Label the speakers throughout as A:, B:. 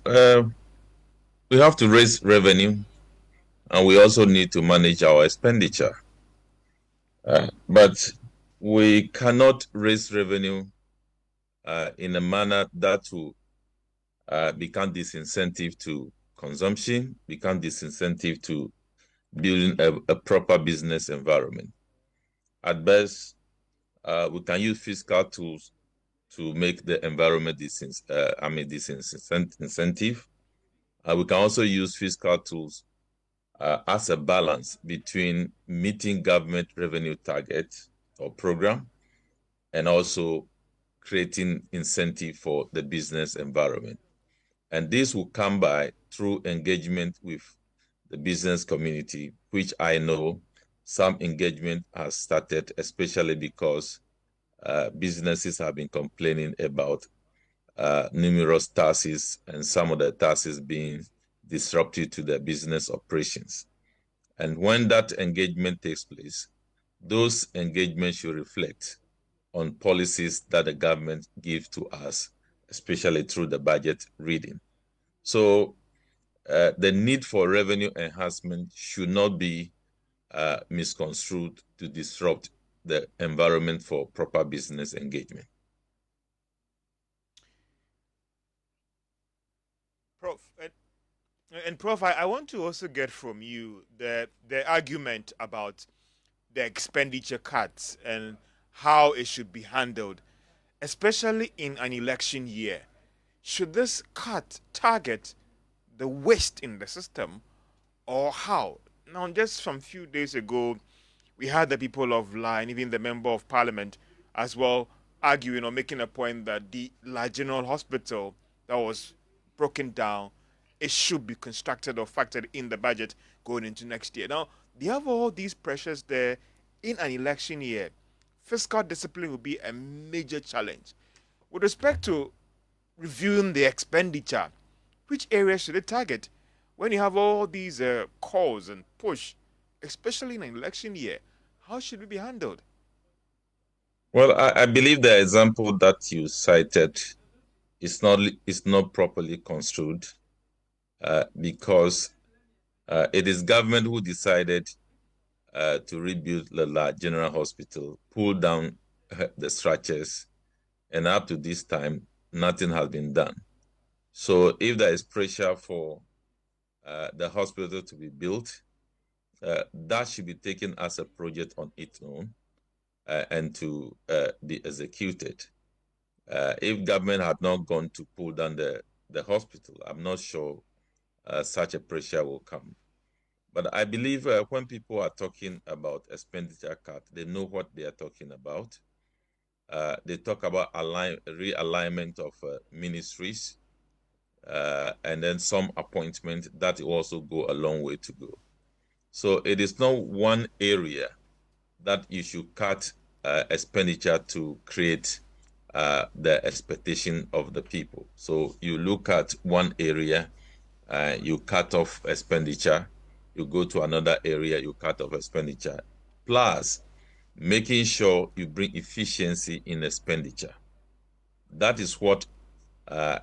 A: we have to raise revenue, and we also need to manage our expenditure. But we cannot raise revenue in a manner that will become disincentive to consumption, become disincentive to building a proper business environment. At best, we can use fiscal tools to make the environment disincentive. We can also use fiscal tools as a balance between meeting government revenue targets or program and also creating incentive for the business environment. And this will come by through engagement with the business community, which I know some engagement has started, especially because businesses have been complaining about numerous taxes and some of the taxes being disruptive to their business operations. And when that engagement takes place, those engagements should reflect on policies that the government gives to us, especially through the budget reading. So the need for revenue enhancement should not be misconstrued to disrupt the environment for proper business engagement.
B: Prof, and Prof, I want to also get from you the argument about the expenditure cuts and how it should be handled, especially in an election year. Should this cut target the waste in the system, or how? Now, just from a few days ago, we had the people of line, even the member of parliament, as well, arguing or making a point that the La General Hospital that was broken down, it should be constructed or factored in the budget going into next year. Now, they have all these pressures there in an election year. Fiscal discipline will be a major challenge. With respect to reviewing the expenditure, which areas should it target? When you have all these calls and push, especially in an election year, how should it be handled?
A: Well, I believe the example that you cited is not properly construed because it is government who decided to rebuild the General Hospital, pull down the structures, and up to this time, nothing has been done. So if there is pressure for the hospital to be built, that should be taken as a project on its own and to be executed. If government had not gone to pull down the hospital, I'm not sure such a pressure will come. But I believe when people are talking about expenditure cut, they know what they are talking about. They talk about realignment of ministries and then some appointment that will also go a long way to go. So it is not one area that you should cut expenditure to create the expectation of the people. So you look at one area, you cut off expenditure, you go to another area, you cut off expenditure. Plus, making sure you bring efficiency in expenditure. That is what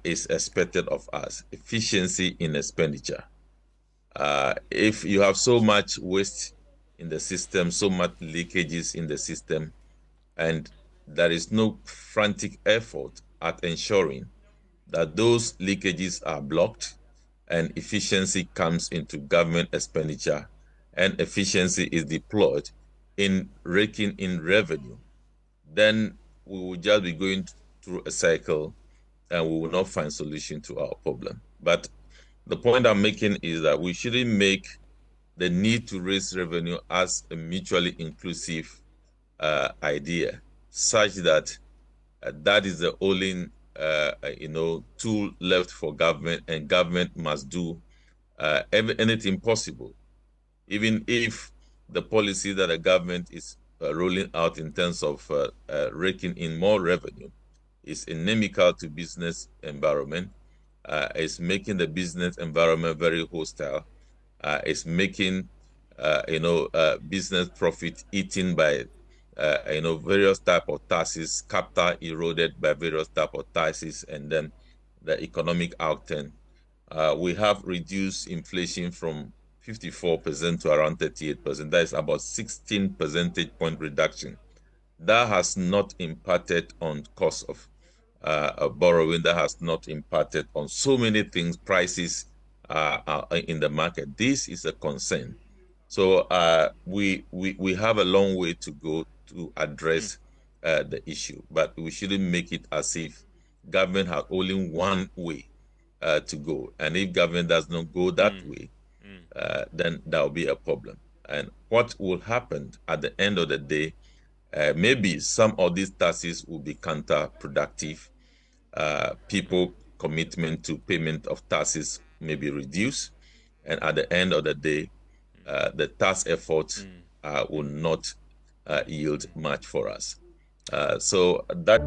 A: is expected of us, efficiency in expenditure. If you have so much waste in the system, so much leakages in the system, and there is no frantic effort at ensuring that those leakages are blocked and efficiency comes into government expenditure and efficiency is deployed in raking in revenue, then we will just be going through a cycle and we will not find solution to our problem. But the point I'm making is that we shouldn't make the need to raise revenue as a mutually inclusive idea, such that that is the only tool left for government, and government must do anything possible, even if the policy that the government is rolling out in terms of raking in more revenue is inimical to business environment, is making the business environment very hostile, is making business profit eaten by various type of taxes, capital eroded by various type of taxes, and then the economic outturn We have reduced inflation from 54% to around 38%. That is about 16 percentage point reduction. That has not impacted on cost of borrowing. That has not impacted on so many things, prices in the market. This is a concern. So we have a long way to go to address the issue, but we shouldn't make it as if government has only one way to go. And if government does not go that way, then that will be a problem. And what will happen at the end of the day, maybe some of these taxes will be counterproductive. People commitment to payment of taxes may be reduced. And at the end of the day, the tax efforts will not yield much for us. So that